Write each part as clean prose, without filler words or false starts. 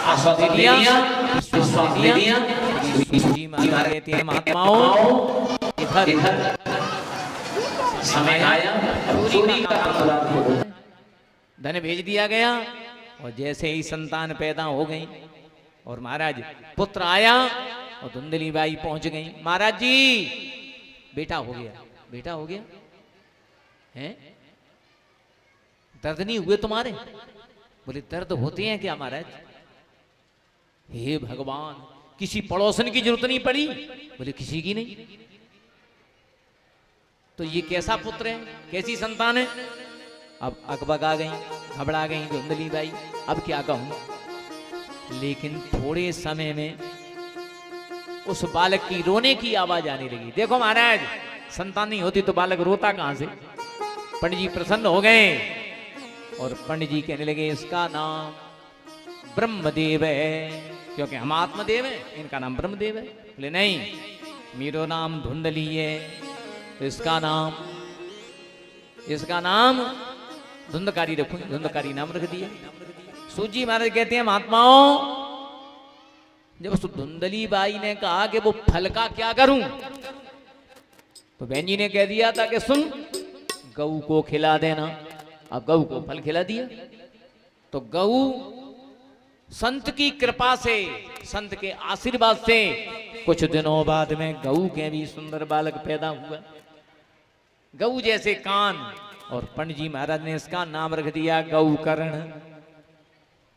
आश्वासन दे दिया, विश्वास दे दिया। जी महाराज कहते हैं महात्माओं इधर समय आया, चोरी का अपराध हो गया। धन भेज दिया गया और जैसे ही संतान पैदा हो गई और महाराज पुत्र आया और धुंधली बाई पहुंच गई। महाराज जी बेटा हो गया, बेटा हो गया हैं? दर्द नहीं हुए तुम्हारे? बोले दर्द होते हैं क्या महाराज? हे भगवान, किसी पड़ोसन की जरूरत नहीं पड़ी? बोले किसी की नहीं। तो ये कैसा पुत्र है, कैसी संतान है? अब अकबक आ गई, घबरा गई धुंधली बाई, अब क्या कहूं। लेकिन थोड़े समय में उस बालक की रोने की आवाज आने लगी। देखो महाराज, संतान नहीं होती तो बालक रोता कहां से? पंडित जी प्रसन्न हो गए और पंडित जी कहने लगे इसका नाम ब्रह्मदेव है, क्योंकि हम आत्मदेव है, इनका नाम ब्रह्मदेव है। बोले नहीं, मेरा नाम धुंधली है, तो इसका नाम धुंधकारी रखूंगी। धुंधकारी नाम रख दिया। सूजी महाराज कहते हैं महात्माओं, जब उस धुंधली बाई ने कहा कि वो फल का क्या करूं, तो बहन जी ने कह दिया था कि सुन, गऊ को खिला देना। अब गऊ को फल खिला दिया तो गऊ संत की कृपा से, संत के आशीर्वाद से कुछ दिनों बाद में गऊ के भी सुंदर बालक पैदा हुआ। गऊ जैसे कान, और पंडित जी महाराज ने इसका नाम रख दिया गौकर्ण।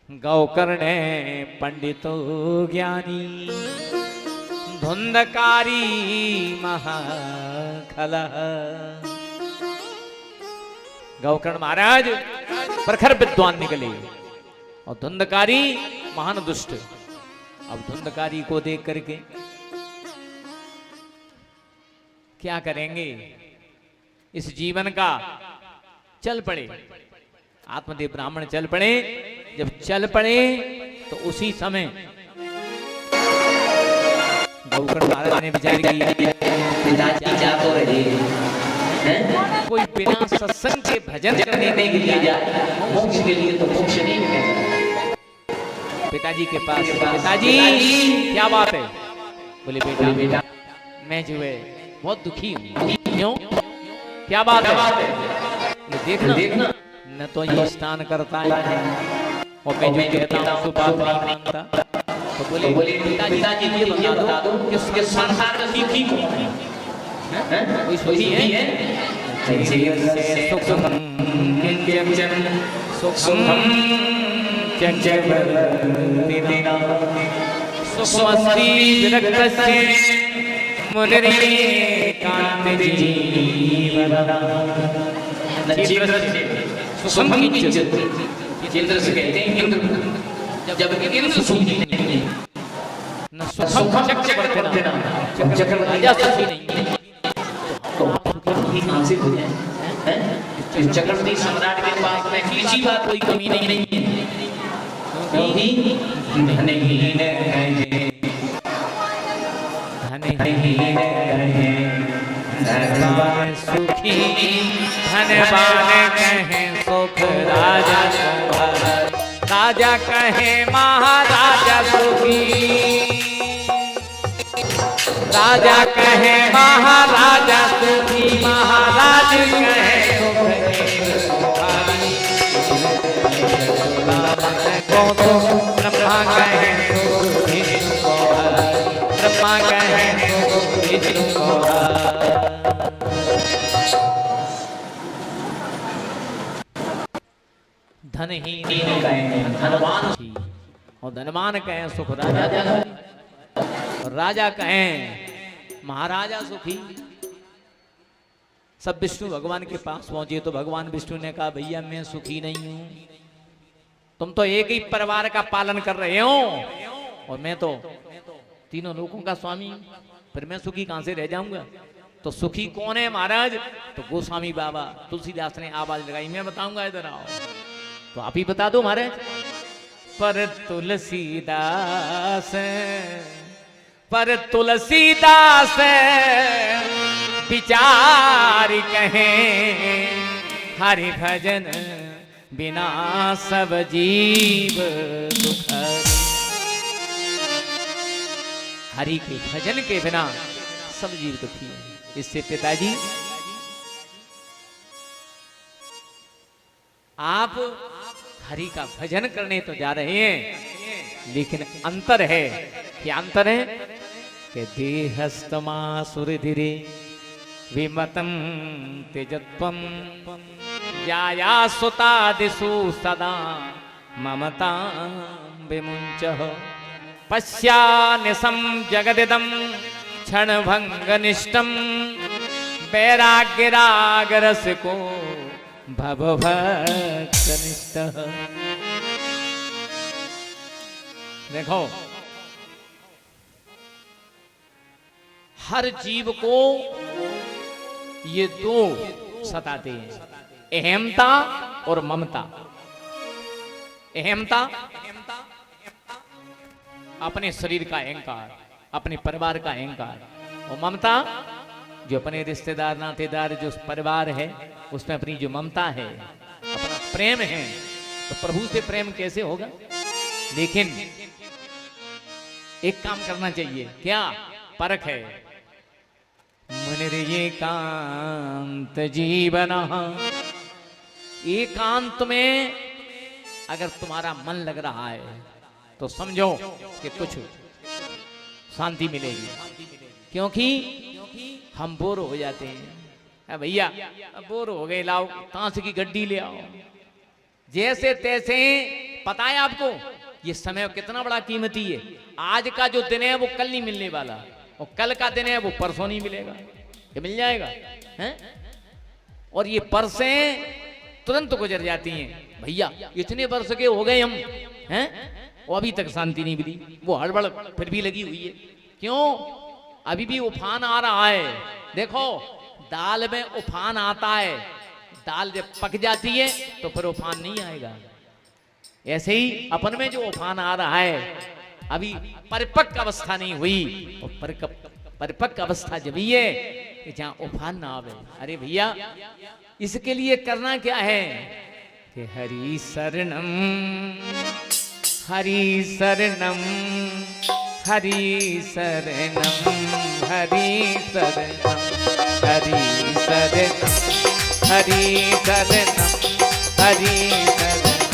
गौकर्ण पंडितो ज्ञानी धुंधकारी महाखला। गौकर्ण महाराज प्रखर विद्वान निकले और धुंधकारी महान दुष्ट। अब धुंधकारी को देख करके क्या करेंगे, इस जीवन का चल पड़े। आत्मदेव ब्राह्मण चल पड़े। जब चल पड़े तो उसी समय गौकर्ण महाराज ने विचार किया, पिताजी जा तो रहे हैं, कोई बिना सत्संग के भजन करने के लिए जाए, मोक्ष के लिए तो मोक्ष नहीं है। पिताजी के पास, पिताजी क्या बात है? बोले बेटा मैं जो है बहुत दुखी हूँ। क्यों, क्या बात है? ये देखना न तो ये स्नान करता है और मैं जो कहता हूँ सो बात नहीं मानता। तो बोले पिताजी ये बता दो किसके संसार का सुखी कौन है? कोई सुखी है? सुखम सुखमस्ति विरक्तस्य मुनिरेकांत जीवन। सुखम की इंद्र से कहते हैं, इंद्र जब इंद्र सुखी नहीं है, न सुखम चक्रवर्ती, राजा सुखी नहीं है, तो सुखी कहां से हो जाए? इस चक्रवर्ती सम्राट के पास में किसी बात कोई कमी नहीं है, क्योंकि धनहीन है, धनहीन है, धनवान सुखी, धनवान कहे सुख राजा तुम्हारा, राजा कहे महाराजा सुखी, राजा कहे महाराजा सुखी, महाराज कहे ब्रह्मा कहे ब्रह्मा कहे धनहीन धनवान और धनवान कहें सुख राजा, और राजा कहें महाराजा सुखी। सब विष्णु भगवान के पास पहुंचे तो भगवान विष्णु ने कहा भैया मैं सुखी नहीं हूं, तुम तो एक ही परिवार का पालन कर रहे हो और मैं तो तीनों लोगों का स्वामी, फिर मैं सुखी कहां से रह जाऊंगा? तो सुखी कौन है महाराज? तो गोस्वामी बाबा तुलसीदास ने आवाज लगाई, मैं बताऊंगा, इधर आओ। तो आप ही बता दो महाराज। पर तुलसीदास, पर तुलसीदास विचार कहे, हरि भजन बिना सब जीव दुख। हरि के भजन के बिना सब जीव दुखी है। इससे पिताजी आप हरि का भजन करने तो जा रहे हैं, लेकिन अंतर है। क्या अंतर है? कि देहस्तमासुर धीरे विमतम तेजत्वम याया सुता दिशु सदा ममता विमुंचः पश्यानिसं जगदिदं क्षणभंगनिष्ठं वैराग्यरागरसिको भवभक्तनिष्ठः। देखो, हर जीव को ये दो सताते हैं, अहमता और ममता। अहमता अपने शरीर का अहंकार, अपने परिवार का अहंकार, और ममता जो अपने रिश्तेदार नातेदार जो परिवार है उसमें अपनी जो ममता है, अपना प्रेम है। तो प्रभु से प्रेम कैसे होगा? लेकिन एक काम करना चाहिए, क्या परख है? मुनिर्येकांत जीवन, एकांत में अगर तुम्हारा मन लग रहा है तो समझो कि कुछ शांति मिलेगी। क्योंकि हम बोर हो जाते हैं। भैया बोर हो गए, लाओ ताश की गड्डी ले आओ, जैसे तैसे। पता है आपको ये समय कितना बड़ा कीमती है। आज का जो दिन है वो कल नहीं मिलने वाला, और कल का दिन है वो परसों नहीं मिलेगा। ये मिल जाएगा हैं? और ये परसें तुरंत गुजर जाती हैं। भैया इतने वर्ष के हो गए हम हैं, वो अभी तक शांति नहीं मिली। वो हड़बड़ फिर भी लगी हुई है। क्यों? अभी भी उफान आ रहा है। देखो, दाल में उफान आता है, दाल जब पक जाती है तो फिर उफान नहीं आएगा। ऐसे ही अपन में जो उफान आ रहा है, अभी परिपक्व अवस्था नहीं हुई। और परिपक्व अवस्था जब ही है कि जहां उफान ना आवे। अरे भैया, इसके लिए करना क्या है कि हरि शरणम, हरि शरणम, हरि शरणम, हरि शरणम, हरि शरणम, हरि शरणम, हरि शरणम,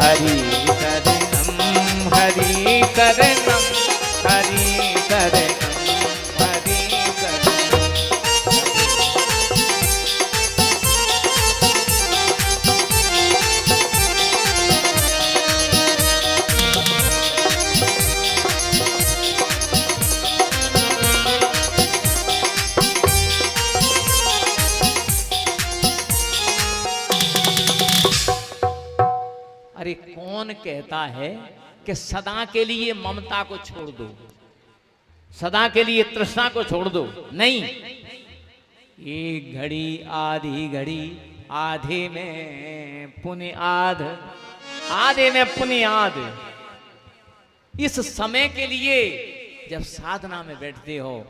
हरि शरणम, हरि शरणम, हरि शरणम, हरि शरणम। अरे कौन कहता है कि सदा के लिए ममता को छोड़ दो, सदा के लिए तृष्णा को छोड़ दो? नहीं, एक घड़ी आधी घड़ी, आधे में पुण्य आध, आधे में पुण्य आध। इस समय के लिए जब साधना में बैठते हो,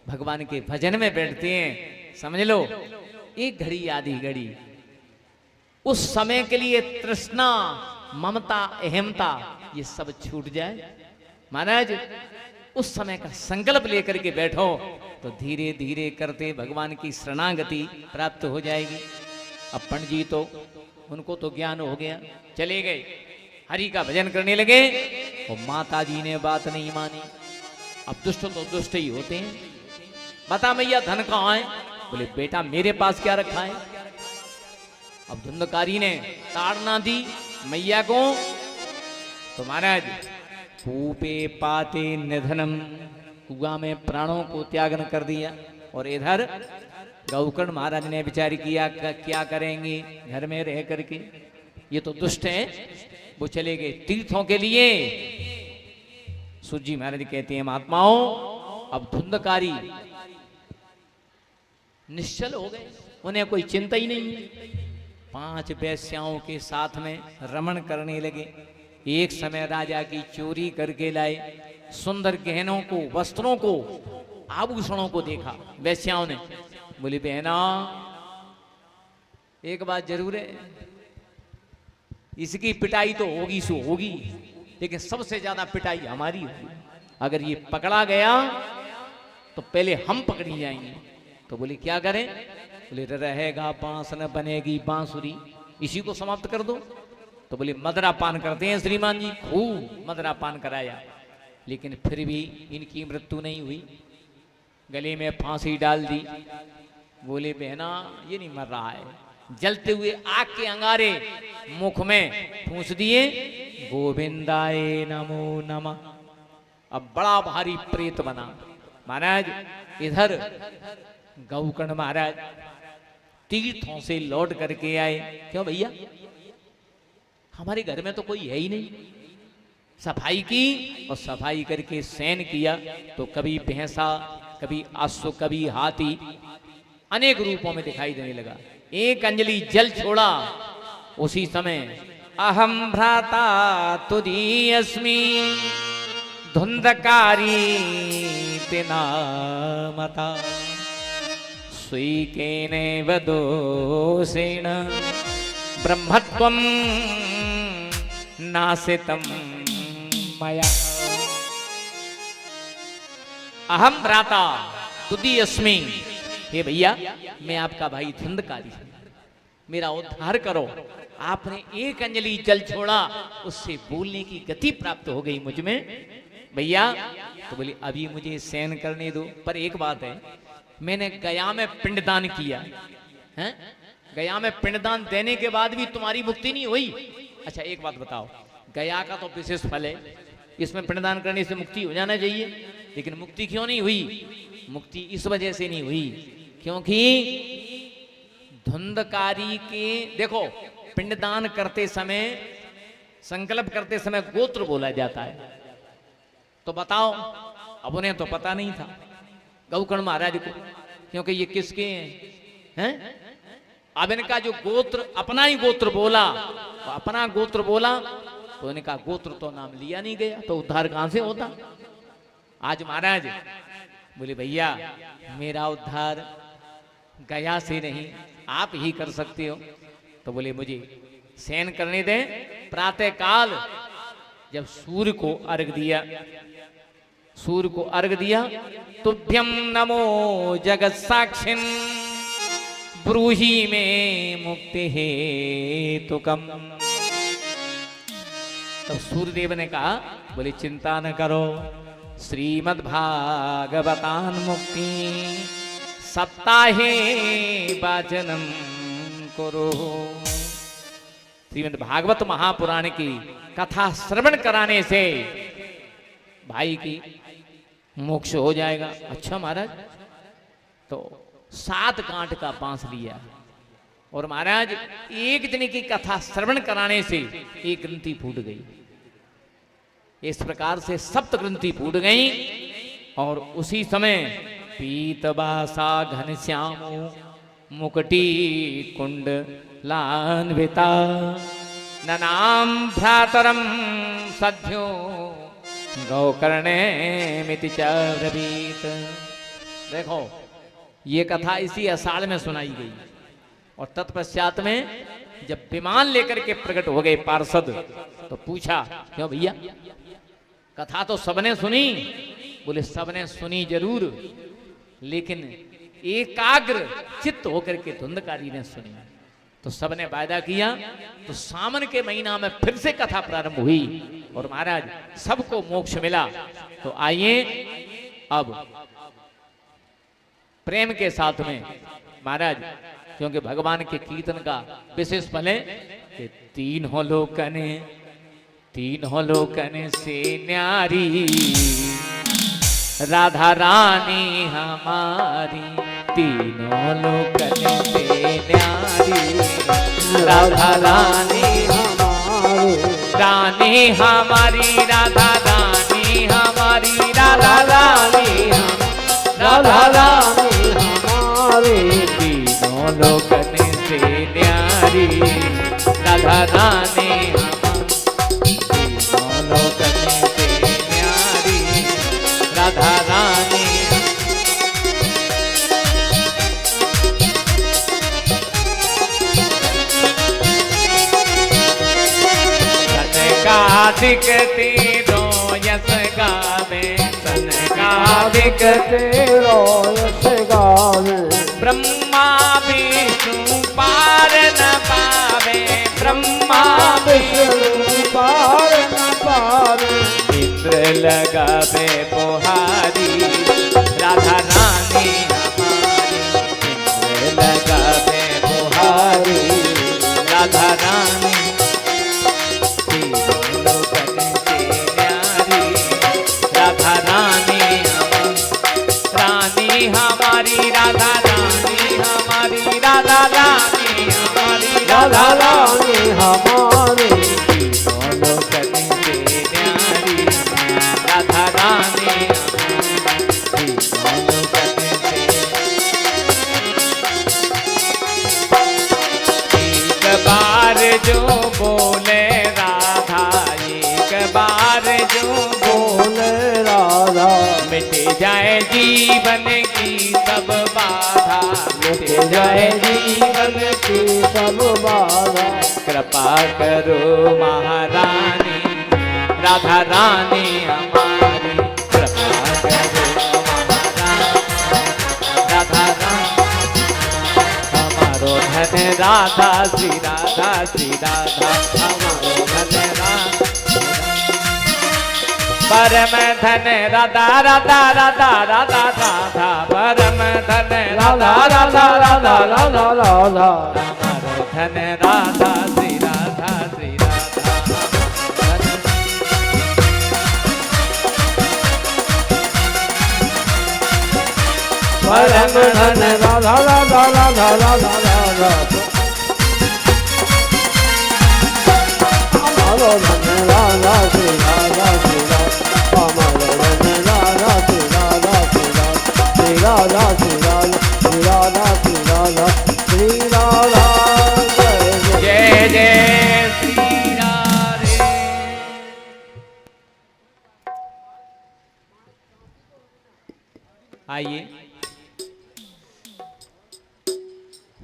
भगवान के भजन में बैठते हैं, समझ लो एक घड़ी आधी घड़ी, उस समय के लिए तृष्णा, ममता, अहमता ये सब छूट जाए। महाराज उस समय का संकल्प लेकर के बैठो तो धीरे धीरे करते भगवान की शरणागति प्राप्त हो जाएगी। अब पंडित जी तो उनको तो ज्ञान हो गया, चले गए, हरि का भजन करने लगे। और माता जी ने बात नहीं मानी। अब दुष्ट तो दुष्ट ही होते हैं। बता मैया धन कहाँ है? बोले बेटा मेरे पास क्या रखा है। अब धुंधकारी ने ताड़ना दी मैया को, तो महाराज कूपे पाते निधनम, कुआ में प्राणों को त्यागन कर दिया। और इधर गौकर्ण महाराज ने विचार किया क्या करेंगे घर में रह करके, ये तो दुष्ट हैं। वो चले गए तीर्थों के लिए। सूजी महाराज कहते हैं महात्माओं, अब धुंधकारी निश्चल हो गए, उन्हें कोई चिंता ही नहीं है। 5 वेश्याओं के साथ में रमण करने लगे। एक समय राजा की चोरी करके लाए सुंदर गहनों को, वस्त्रों को, आभूषणों को देखा वेश्याओं ने। बोली बहना एक बात जरूर है, इसकी पिटाई तो होगी सो होगी। लेकिन सबसे ज्यादा पिटाई हमारी होगी। अगर ये पकड़ा गया तो पहले हम पकड़ी जाएंगे। तो बोले क्या करें? बोले रहेगा बांस न बनेगी बांसुरी, इसी को समाप्त कर दो। तो बोले मदरा पान करते हैं श्रीमान जी, खूब मदरा पान कराया, लेकिन फिर भी इनकी मृत्यु नहीं हुई, गले में फांसी डाल दी। बोले बहना ये नहीं मर रहा है, जलते हुए आग के अंगारे मुख में ठूंस दिए, गोविंदाय नमो नमः। अब बड़ा भारी प्रेत बना। महाराज इधर गौकर्ण महाराज तीर्थों से लौट करके आए। क्यों भैया, हमारे घर में तो कोई है ही नहीं। सफाई की और सफाई करके शयन किया, तो कभी भैंसा, कभी अश्व, कभी हाथी, अनेक रूपों में दिखाई देने लगा। एक अंजलि जल छोड़ा, उसी समय अहम भ्राता तुदीयस्मि धुंधकारी तिनामता स्वीकेनेव दोषेण ब्रह्मत्वं नासितं मया। अहम भ्राता तुदीयस्मि, हे भैया मैं आपका भाई धुंधकारी हूं, मेरा उद्धार करो। आपने एक अंजलि जल छोड़ा, उससे बोलने की गति प्राप्त हो गई मुझ में भैया। तो बोले अभी मुझे शयन करने दो, पर एक बात है, मैंने गया में पिंडदान किया है, गया में पिंडदान देने के बाद भी तुम्हारी मुक्ति नहीं हुई। अच्छा एक बात बताओ, गया का तो विशेष फल है, इसमें पिंडदान करने से मुक्ति हो जाना चाहिए, लेकिन मुक्ति क्यों नहीं हुई? मुक्ति इस वजह से नहीं हुई क्योंकि धुंधकारी के, देखो पिंडदान करते समय, संकल्प करते समय गोत्र बोला जाता है। तो बताओ, अब उन्हें तो पता नहीं था गौकर्ण महाराज को, क्योंकि ये किसके हैं? अब इनका जो गोत्र, अपना ही गोत्र बोला, तो अपना गोत्र बोला तो इनका गोत्र तो नाम लिया नहीं गया, तो उद्धार कहां से होता? आज महाराज बोले भैया मेरा उद्धार गया से नहीं, आप ही कर सकते हो। तो बोले मुझे शयन करने दें। प्रातः काल जब सूर्य को अर्घ दिया, सूर्य को अर्घ दिया, तुभ्यम नमो जगत साक्षिन ब्रूहि में मुक्ति हेतुकम। तब सूर्यदेव ने कहा, बोले चिंता न करो, श्रीमद् भागवतान मुक्ति सप्ताहे वाचनम करो। श्रीमद् भागवत महापुराण की कथा श्रवण कराने से भाई की मोक्ष हो जाएगा। अच्छा महाराज, तो 7 कांट का बांस लिया और महाराज एक दिन की कथा श्रवण कराने से एक ग्रंथि फूट गई। इस प्रकार से 7 ग्रंथि फूट गई और उसी समय पीतबासा घनश्यामो मुकुटी कुंड लान्विता ननाम भ्रातरम सद्यो गौकर्णे मिति च ब्रवीत। देखो ये कथा इसी आषाढ़ में सुनाई गई और तत्पश्चात में जब विमान लेकर के प्रकट हो गए पार्षद, तो पूछा क्यों भैया, कथा तो सबने सुनी? बोले सबने सुनी जरूर, लेकिन एकाग्र चित्त होकर के धुंधकारी ने सुनी। तो सबने वायदा किया, तो सावन के महीना में फिर से कथा प्रारंभ हुई और महाराज सबको मोक्ष मिला। तो आइए अब प्रेम के साथ में महाराज, क्योंकि भगवान के कीर्तन का विशेष फल है कि तीनों लोकन से न्यारी राधा रानी हमारी, तीनों लोकन से न्यारी राधा रानी हमारी, रानी हमारी राधा रानी हमारी, राधा रानी राधा रानी हमारी, तीनों लोकन से न्यारी राधा रानी हमारी, तीनों लोकन से न्यारी राधा रानी। तेरो यश गावे सनकादिक तेरो यश गावे। ब्रह्मा विष्णु पार न पावे, ब्रह्मा विष्णु पार न पावे। इंद्र लगावे बुहारी राधा रानी हमारी, इंद्र लगावे बुहारी राधा रानी, तीनों लोकन की न्यारी राधा रानी रानी हमारी, राधा रानी हमारी, राधा रानी हमारी, राधा रानी हमारी। तीनों लोकन की न्यारी राधा रानी हमारी, तीनों लोकन की। एक बार जो बोले राधा, एक बार जो बोले राधा, मिट जाए जीवन की सब बाधा, मिट जाए जीवन की सब बाधा। कृपा करो महारानी राधा रानी हमारी, कृपा करो महारानी राधा रानी। हमारो धन राधा श्री राधा श्री राधा, हमारो धन राधा परम धन राधा राधा राधा राधा राधा, परम धन राधा राधा राधा राधा राधा। हमारो धन राधा श्री राधा श्री राधा। परम धन राधा राधा राधा राधा राधा। हमारो धन राधा श्री राधा श्री राधा, हमारो धन राधा श्री राधा श्री राधा, श्री राधा श्री राधा श्री राधा श्री राधा श्री राधा। जय जय श्री राधे। आइए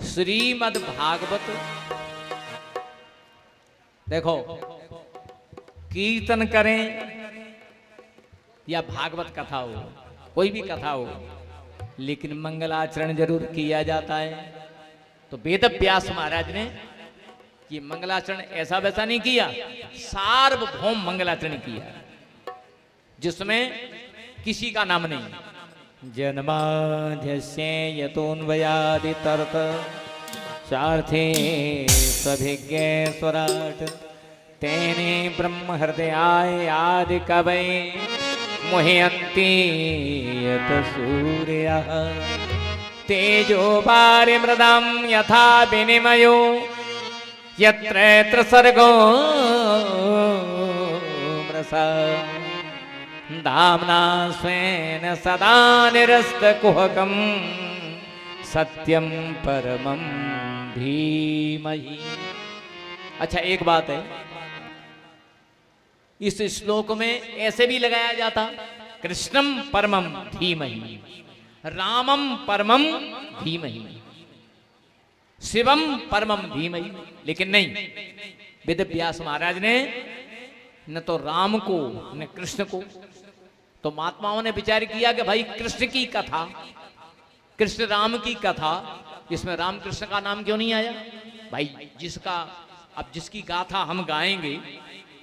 श्रीमद् भागवत देखो, कीर्तन करें या भागवत कथा हो, कोई भी कथा हो, लेकिन मंगलाचरण जरूर किया जाता है। तो वेद व्यास महाराज ने ये मंगलाचरण ऐसा वैसा नहीं किया, सार्वभौम मंगलाचरण किया जिसमें किसी का नाम नहीं। जन्माद्यस्य यतोऽन्वयादितरत चार्थे सभिज्ञ स्वराट, तेने ब्रह्म हृदयाय आदि कवये मुह्यन्ति यत सूर्यः, तेजो वारिमृदां यथा विनिमयो यत्र यत्र सर्गो मृषा, धाम्ना स्वेन सदा निरस्तकुहकं सत्यं परमं धीमहि। अच्छा, एक बात है, इस श्लोक में ऐसे भी लगाया जाता कृष्णम परमं धीमहि, रामम परमं धीमहि, शिवम परमं धीमहि। लेकिन नहीं, वेद व्यास महाराज ने न तो राम को न कृष्ण को, तो महात्माओं ने विचार किया कि भाई कृष्ण की कथा, कृष्ण राम की कथा, इसमें राम कृष्ण का नाम क्यों नहीं आया? भाई जिसका, अब जिसकी गाथा हम गाएंगे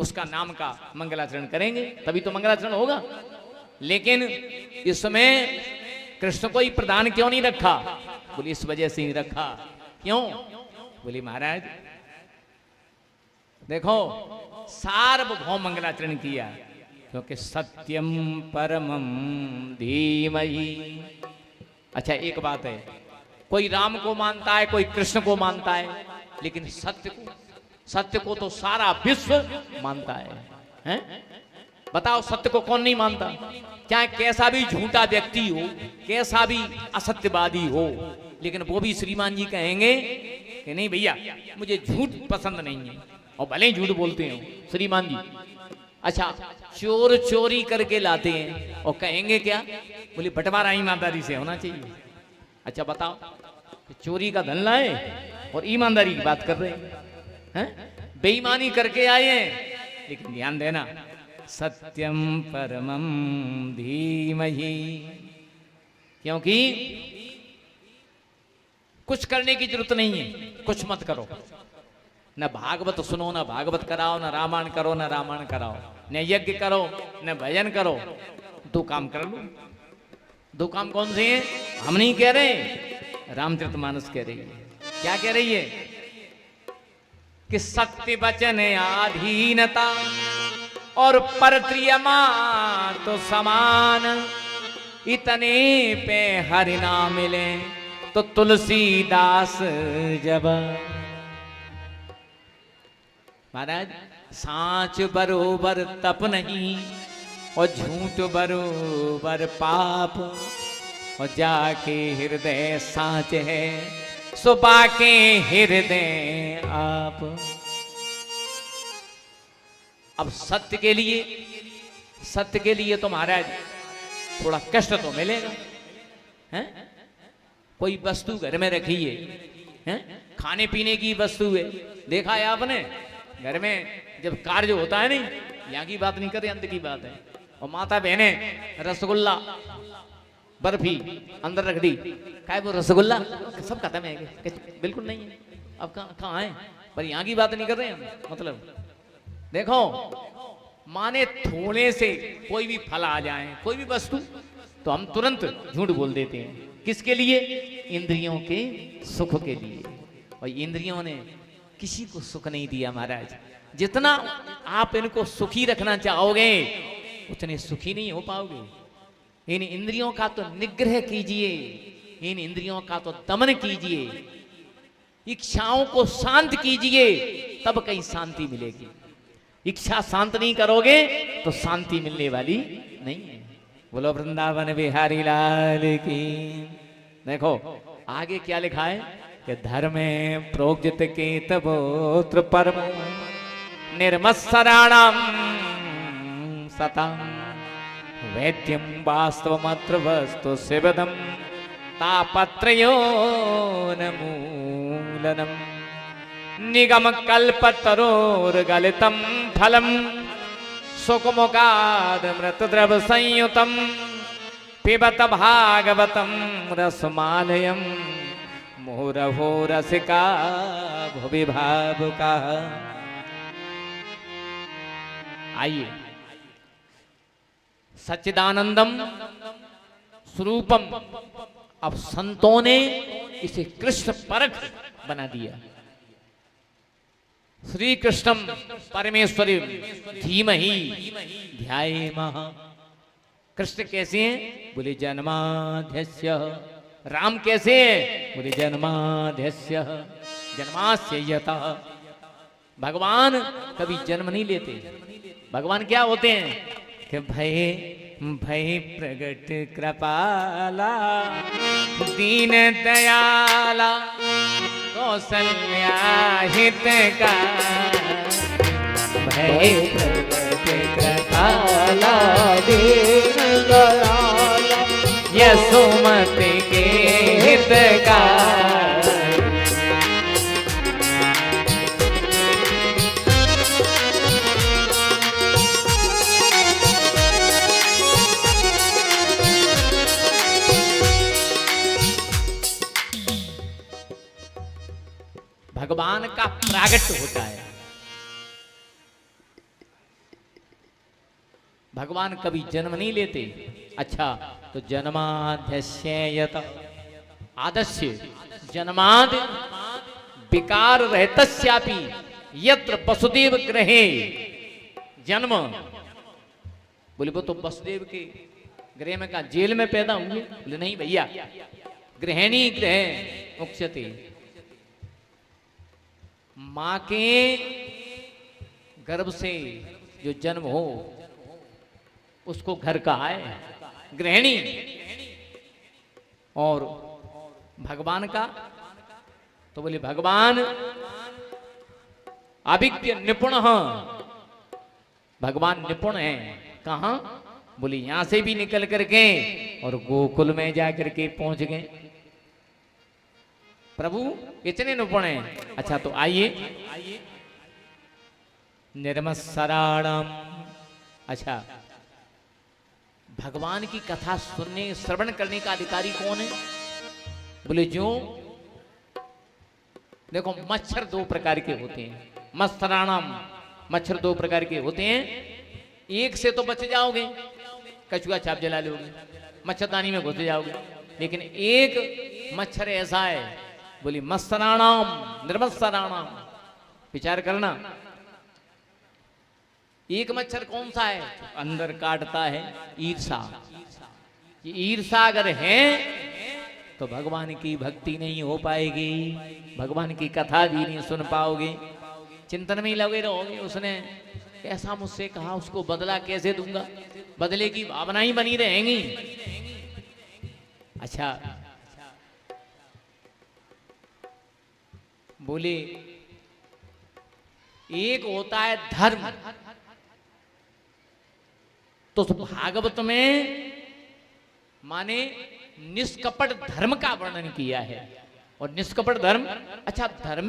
उसका नाम का मंगलाचरण करेंगे, तभी तो मंगलाचरण होगा। लेकिन इसमें कृष्ण को ही प्रधान क्यों नहीं रखा? बोले इस वजह से ही रखा। क्यों? बोले महाराज देखो, सार्वभौम मंगलाचरण किया क्योंकि सत्यम परमं धीमहि। अच्छा, एक बात है, कोई राम को मानता है, कोई कृष्ण को मानता है, लेकिन सत्य को तो सारा विश्व मानता है? बताओ, सत्य को कौन नहीं मानता? चाहे कैसा भी झूठा व्यक्ति हो, कैसा भी असत्यवादी हो, लेकिन वो भी श्रीमान जी कहेंगे कि नहीं भैया, मुझे झूठ पसंद नहीं है, और भले ही झूठ बोलते हो श्रीमान जी। अच्छा, चोर चोरी करके लाते हैं और कहेंगे क्या? बोले बंटवारा ईमानदारी से होना चाहिए। अच्छा बताओ, चोरी का धन लाए और ईमानदारी की बात कर रहे हैं? बेईमानी करके आए हैं लेकिन ध्यान देना, सत्यम परमम धीमहि, क्योंकि कुछ करने की जरूरत नहीं है, कुछ मत करो, न भागवत सुनो, न भागवत कराओ, न रामायण करो, न रामायण कराओ, न यज्ञ करो, न भजन करो, दो काम कर लो। दो काम कौन से हैं? हम नहीं कह रहे, रामचरितमानस कह रही है। क्या कह रही है? कि सत्य वचन आधीनता और परप्रियमा तो समान, इतने पे हरि ना मिले तो तुलसीदास जब। महाराज, सांच बरोबर तप नहीं और झूठ बरोबर पाप, और जाके हृदय सांच है सो बाके हृदय आप। अब सत्य के लिए तो महाराज थोड़ा कष्ट तो मिलेगा, हैं? कोई वस्तु घर में रखी है, खाने पीने की वस्तु है, देखा है आपने? घर में जब कार्य होता है, नहीं, यहाँ की बात नहीं कर रहे, अंत की बात है, और माता बहने रसगुल्ला बर्फी अंदर रख दी, क्या वो रसगुल्ला सब खत्म है? बिल्कुल नहीं है। अब कहाँ है? पर यहाँ की बात नहीं कर रहे हम। मतलब देखो, माने थोड़े से कोई भी फल आ जाए, कोई भी वस्तु, तो हम तुरंत झूठ बोल देते हैं। किसके लिए? इंद्रियों के सुख के लिए। और इंद्रियों ने किसी को सुख नहीं दिया महाराज। जितना आप इनको सुखी रखना चाहोगे उतने सुखी नहीं हो पाओगे। इन इंद्रियों का तो निग्रह कीजिए, इन इंद्रियों का तो दमन कीजिए, इच्छाओं को शांत कीजिए, तब कहीं शांति मिलेगी। इच्छा शांत नहीं करोगे तो शांति मिलने वाली नहीं है। बोलो वृंदावन बिहारी लाल की। देखो आगे क्या लिखा है कि धर्मे प्रोजित के तबोत्र परम निर्मत्सराणाम सता वैद्यम वास्तवमत्र वस्तु शिवदम तापत्रयो मूलनम निगम कल्पतरोर गलितम फलम सुकुमुखाद मृतद्रव संयुतम पिबत भागवतम रसमालयम मुहुरहो रसिका भुवि भावुका। आइए, सच्चिदानंदम स्वरूपम, अब संतों ने इसे कृष्ण परख बना दिया। श्री कृष्णम परमेश्वरी धीमहि ध्यायेमः। कृष्ण कैसे हैं? बोले जन्माद्यस्य। राम कैसे हैं? बोले जन्माद्यस्य जन्मास्य यतः। भगवान कभी जन्म नहीं लेते। भगवान क्या होते हैं कि भय प्रगट कृपाला दीन दयाला कौशल्या हितका। भय प्रगट कृपाला दीन दयाला यशोमति के हितका। भगवान का प्रागट्य होता है। भगवान कभी जन्म नहीं लेते। अच्छा, तो जन्माद्यस्येयत आदस्य जन्माद विकार रहतस्यापि यत्र वसुदेव गृहे जन्म। बोले वो तो वसुदेव के गृह में, कहा जेल में पैदा हुए? बोले नहीं भैया, गृहिणी गृह मुख्यते, मां के गर्भ से जो जन्म हो उसको घर कहा है गृहिणी। और भगवान का तो बोले भगवान अभिज्ञ निपुण। भगवान निपुण है। कहां? बोले यहां से भी निकल करके और गोकुल में जाकर के पहुंच गए। प्रभु इतने निपुण हैं। अच्छा, तो आइए निर्मत्सराणम। अच्छा, भगवान की कथा सुनने श्रवण करने का अधिकारी कौन है? बोले जो, देखो मच्छर दो प्रकार के होते हैं, मत्सराणम, मच्छर दो प्रकार के होते हैं। एक से तो बच जाओगे, कछुआ छाप जला लोगे, मच्छरदानी में घुस जाओगे, लेकिन एक मच्छर ऐसा है, बोली मत्सराणाम निर्मत्सराणाम। विचार करना, एक मच्छर कौन सा है? अंदर काटता है, ईर्षा। ये ईर्षा अगर है तो भगवान की भक्ति नहीं हो पाएगी, भगवान की कथा भी नहीं सुन पाओगे, चिंतन में ही लगे रहोगे। उसने ऐसा मुझसे कहा, उसको बदला कैसे दूंगा, बदले की भावना ही बनी रहेंगी। अच्छा, बोले एक होता है धर्म, तो उस भागवत में माने निष्कपट धर्म का वर्णन किया है। और निष्कपट धर्म, अच्छा धर्म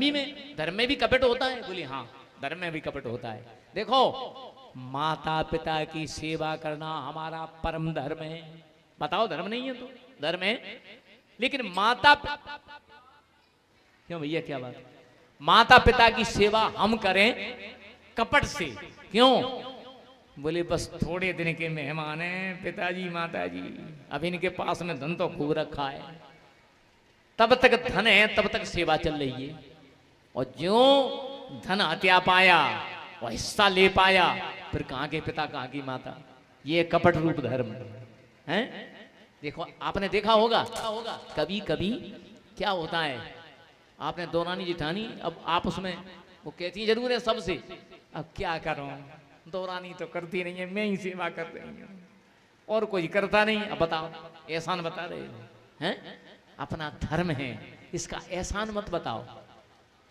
में भी कपट होता है? बोली हाँ, धर्म में भी कपट होता है। देखो, माता पिता की सेवा करना हमारा परम धर्म है। बताओ धर्म नहीं है तो धर्म है, लेकिन क्यों भैया क्या बात? माता पिता की सेवा हम करें कपट से, क्यों? बोले बस थोड़े दिन के मेहमान हैं पिताजी माताजी, अब इनके पास में धन तो खूब रखा है, तब तक धन है तब तक सेवा चल रही है, और जो धन हत्या पाया और हिस्सा ले पाया, फिर कहाँ के पिता कहाँ की माता। ये कपट रूप धर्म है। देखो आपने देखा होगा कभी कभी क्या होता है, आपने दौरानी जिठानी, अब आप उसमें वो कहती जरूर है सबसे, अब क्या करूं, दौरानी तो करती नहीं है, मैं ही सेवा कर रही हूँ और कोई करता नहीं। अब बताओ, एहसान बता रहे हैं? अपना धर्म है, इसका एहसान मत बताओ।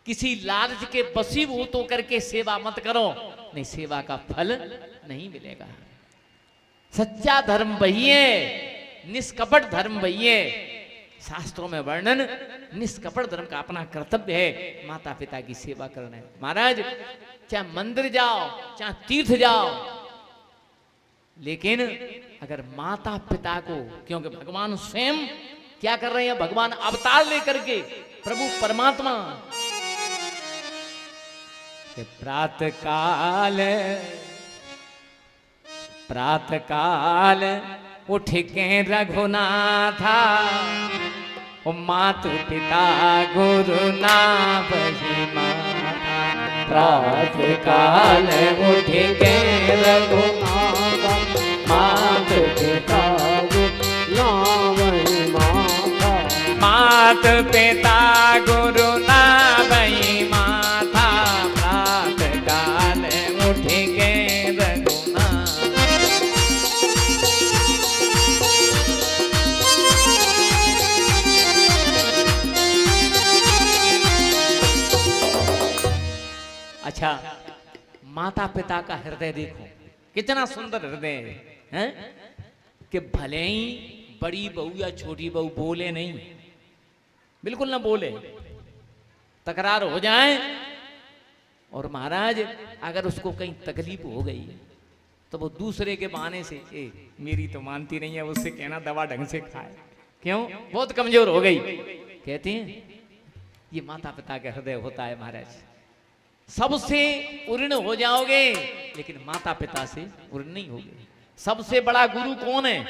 किसी लालच के वशीभूत होकर के सेवा मत करो, नहीं सेवा का फल नहीं मिलेगा। सच्चा धर्म वही है, निष्कपट धर्म वही है। शास्त्रों में वर्णन निष्कपट धर्म का अपना कर्तव्य है, माता पिता की सेवा करना है। महाराज चाहे मंदिर जाओ चाहे तीर्थ जाओ, लेकिन अगर माता पिता को, क्योंकि भगवान स्वयं क्या कर रहे हैं, भगवान अवतार लेकर के, प्रभु परमात्मा के प्रातः काल उठ के रघुनाथा, मातु पिता गुरु ना बही माता। प्रातः काल उठ के रघुनाथा, मातु पिता गुरु ना बही माता। मातु पिता गुरु ना बही माता, प्रातः काल उठ के अच्छा, माता पिता का हृदय देखो कितना सुंदर हृदय है, कि भले ही बड़ी बहू या छोटी बहू बोले नहीं, बिल्कुल ना बोले, तकरार हो जाए, और महाराज अगर उसको कहीं तकलीफ हो गई तो वो दूसरे के बहाने से, मेरी तो मानती नहीं है, उससे कहना दवा ढंग से खाए, क्यों बहुत कमजोर हो गई। कहते हैं ये माता पिता का हृदय होता है महाराज। सबसे उऋण हो जाओगे लेकिन माता पिता से उऋण नहीं होगे। सबसे बड़ा गुरु कौन है?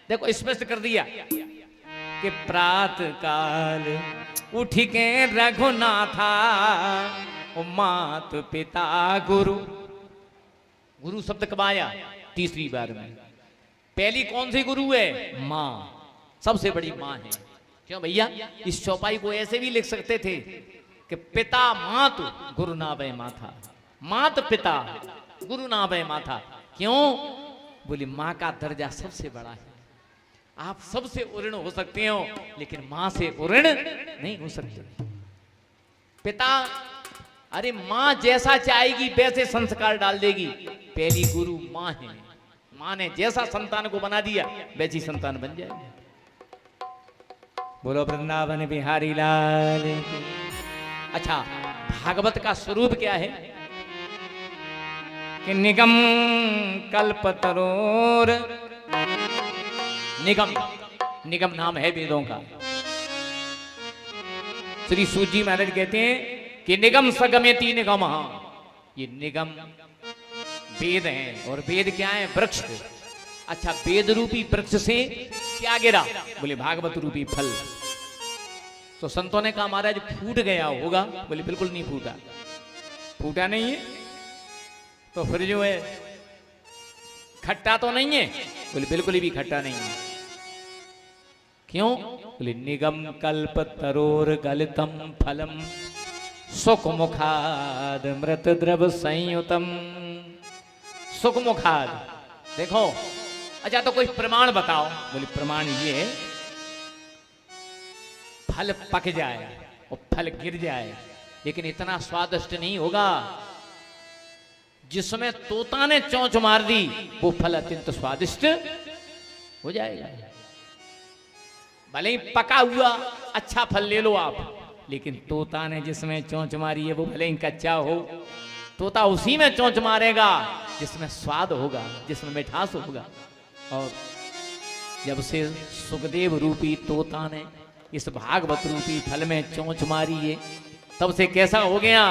देखो स्पष्ट कर दिया कि प्रातः काल उठ के रघुनाथा, मात पिता गुरु। गुरु शब्द कब आया? तीसरी बार में। पहली कौन सी गुरु है? माँ, सबसे बड़ी माँ है। क्यों भैया, इस चौपाई को ऐसे भी लिख सकते थे कि पिता मात गुरु ना भय माथा, मात पिता गुरु ना भय माथा। क्यों? बोली माँ का दर्जा सबसे बड़ा है। आप सबसे उऋण हो सकते हो लेकिन माँ से उऋण नहीं हो सकते। पिता, अरे माँ जैसा चाहेगी वैसे संस्कार डाल देगी। पहली गुरु माँ है। माँ ने जैसा संतान को बना दिया वैसी संतान बन जाएगी। बोलो वृंदावन बिहारी लाल की। अच्छा, भागवत का स्वरूप क्या है? कि निगम कल्पतरोर, निगम, निगम नाम है वेदों का। श्री सूजी महाराज कहते हैं कि निगम सगमेति निगम, ये निगम वेद हैं। और वेद क्या है? वृक्ष। अच्छा, वेद रूपी वृक्ष से क्या गिरा? बोले भागवत रूपी फल। तो संतों ने कहा महाराज फूट गया होगा। बोले बिल्कुल नहीं फूटा, फूटा नहीं है। तो फिर जो है खट्टा तो नहीं है? बोले बिल्कुल भी खट्टा नहीं है। क्यों? बोले निगम कल्प तरोर गलितम फलम सुख मुखाद मृत द्रव संयुतम। सुख मुखाद, देखो। अच्छा तो कोई प्रमाण बताओ। बोले प्रमाण ये है, फल पक जाए और फल गिर जाए लेकिन इतना स्वादिष्ट नहीं होगा। जिसमें तोता ने चोंच मार दी वो फल अत्यंत स्वादिष्ट हो जाएगा। भले ही पका हुआ अच्छा फल ले लो आप, लेकिन तोता ने जिसमें चोंच मारी है वो भले ही कच्चा हो, तोता उसी में चोंच मारेगा जिसमें स्वाद होगा, जिसमें मिठास होगा। और जब से सुखदेव रूपी तोता ने इस भागवत रूपी फल में चोंच मारी है, तब से कैसा हो गया?